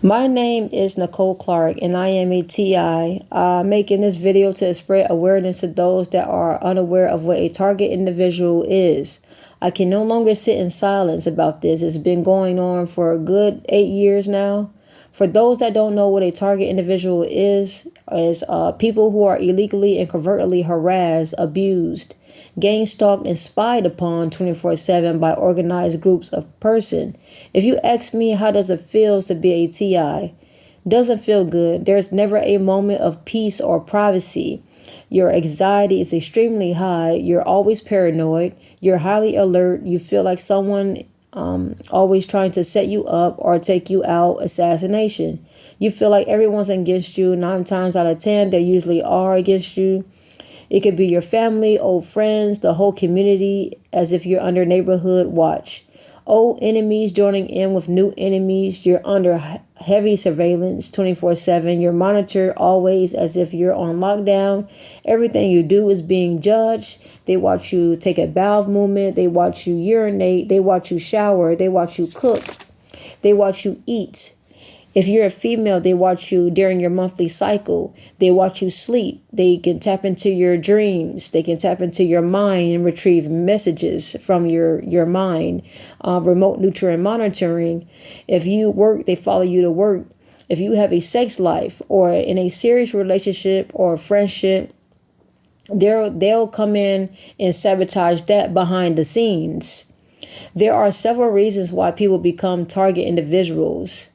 My name is Nicole Clark and I am a TI. Making this video to spread awareness to those that are unaware of what a target individual is. I can no longer sit in silence about this. It's been going on for a good 8 years now. For those that don't know what a target individual is people who are illegally and covertly harassed, abused, gang stalked, and spied upon 24/7 by organized groups of person. If you ask me how does it feel to be a TI, doesn't feel good. There's never a moment of peace or privacy. Your anxiety is extremely high. You're always paranoid. You're highly alert. You feel like someone always trying to set you up or take you out, assassination. You feel like everyone's against you. 9 times out of 10, they usually are against you. It could be your family, old friends, the whole community, as if you're under neighborhood watch. Old enemies joining in with new enemies. You're under heavy surveillance 24/7. You're monitored always as if you're on lockdown. Everything you do is being judged. They watch you take a bowel movement. They watch you urinate. They watch you shower. They watch you cook. They watch you eat. If you're a female, they watch you during your monthly cycle. They watch you sleep. They can tap into your dreams. They can tap into your mind and retrieve messages from your mind. Remote nutrient monitoring. If you work, they follow you to work. If you have a sex life or in a serious relationship or friendship, they'll come in and sabotage that behind the scenes. There are several reasons why people become target individuals.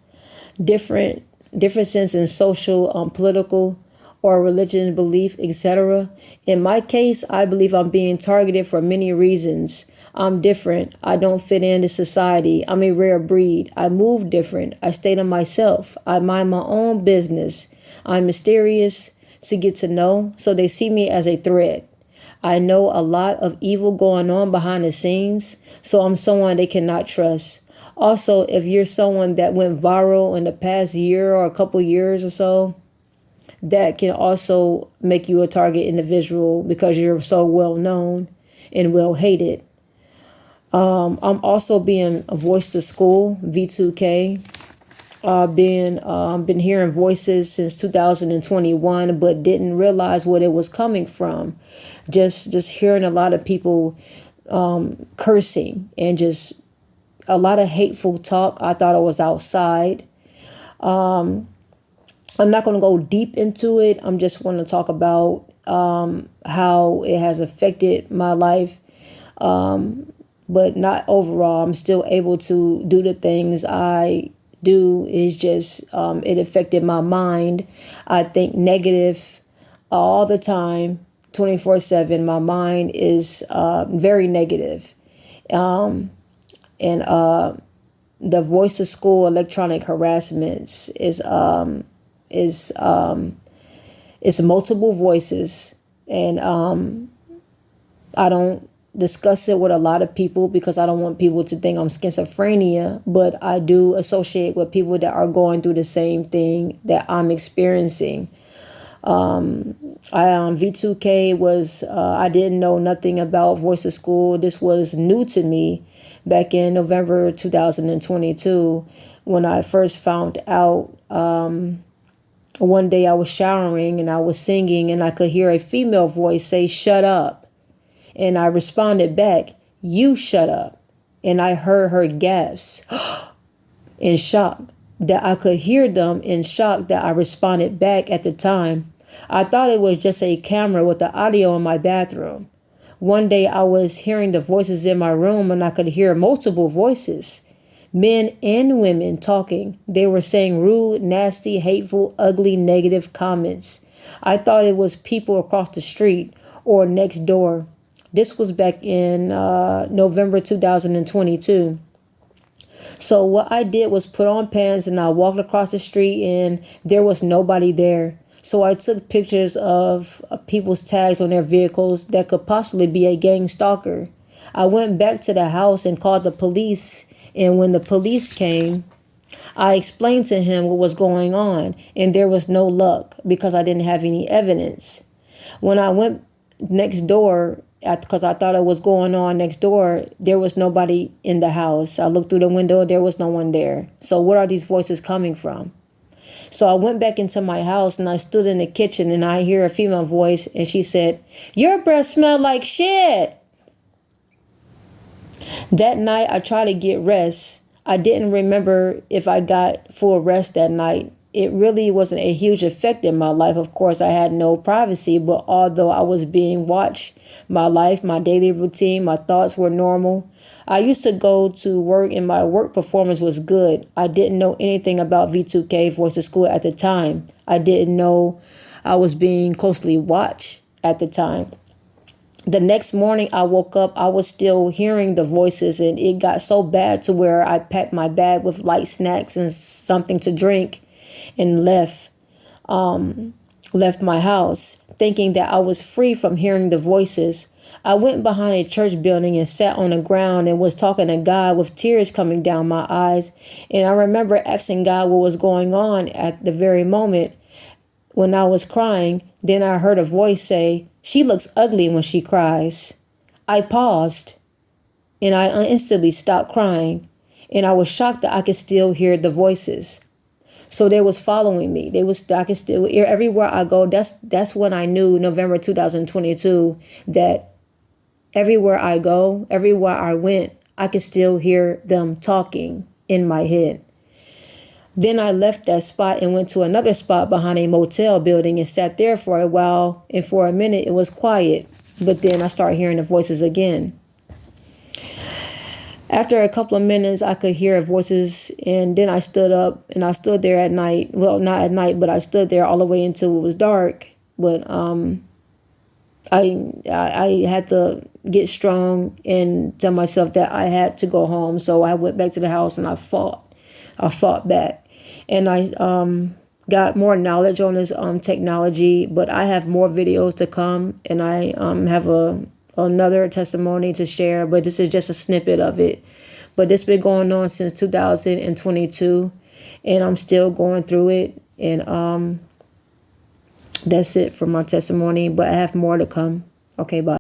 Differences in social, political, or religion belief, etc. In my case, I believe I'm being targeted for many reasons. I'm different. I don't fit into society. I'm a rare breed. I move different. I stay to myself. I mind my own business. I'm mysterious to get to know, so they see me as a threat. I know a lot of evil going on behind the scenes, so I'm someone they cannot trust. Also, if you're someone that went viral in the past year or a couple years or so, that can also make you a target individual because you're so well known and well hated. I'm also being a voice to school, V2K. Been hearing voices since 2021, but didn't realize what it was coming from. Just hearing a lot of people cursing and just a lot of hateful talk. I thought it was outside. I'm not going to go deep into it. I'm just want to talk about how it has affected my life, but not overall. I'm still able to do the things I do. Is just it affected my mind. I think negative all the time, 24/7. My mind is very negative. And the voice of school electronic harassments is multiple voices, and I don't discuss it with a lot of people because I don't want people to think I'm schizophrenia, but I do associate with people that are going through the same thing that I'm experiencing. V2K was I didn't know nothing about voice of school. This was new to me back in November 2022 when I first found out. One day I was showering and I was singing and I could hear a female voice say, "Shut up." And I responded back, "You shut up." And I heard her gasp in shock that I could hear them, in shock that I responded back at the time. I thought it was just a camera with the audio in my bathroom. One day I was hearing the voices in my room and I could hear multiple voices, men and women talking. They were saying rude, nasty, hateful, ugly, negative comments. I thought it was people across the street or next door. This was back in November 2022. So what I did was put on pants and I walked across the street and there was nobody there. So I took pictures of people's tags on their vehicles that could possibly be a gang stalker. I went back to the house and called the police. And when the police came, I explained to him what was going on. And there was no luck because I didn't have any evidence. When I went next door because I thought it was going on next door. There was nobody in the house. I looked through the window. There was no one there. So where are these voices coming from? So I went back into my house and I stood in the kitchen and I hear a female voice and she said, "Your breath smelled like shit." That night I tried to get rest. I didn't remember if I got full rest that night. It really wasn't a huge effect in my life. Of course, I had no privacy, but although I was being watched, my life, my daily routine, my thoughts were normal. I used to go to work and my work performance was good. I didn't know anything about V2K Voice of School at the time. I didn't know I was being closely watched at the time. The next morning I woke up, I was still hearing the voices, and it got so bad to where I packed my bag with light snacks and something to drink and left my house thinking that I was free from hearing the voices. I went behind a church building and sat on the ground and was talking to God with tears coming down my eyes. And I remember asking God what was going on at the very moment when I was crying. Then I heard a voice say, "She looks ugly when she cries." I paused and I instantly stopped crying, and I was shocked that I could still hear the voices. So they was following me. I could still hear everywhere I go. That's when I knew, November 2022, that everywhere I go, everywhere I went, I could still hear them talking in my head. Then I left that spot and went to another spot behind a motel building and sat there for a while. And for a minute, it was quiet. But then I started hearing the voices again. After a couple of minutes, I could hear voices. And then I stood up and I stood there at night. Well, not at night, but I stood there all the way until it was dark. But I had to get strong and tell myself that I had to go home. So I went back to the house and I fought back. And I got more knowledge on this technology, but I have more videos to come, and I have another testimony to share, but this is just a snippet of it. But this been going on since 2022, and I'm still going through it, and that's it for my testimony, but I have more to come. Okay, bye.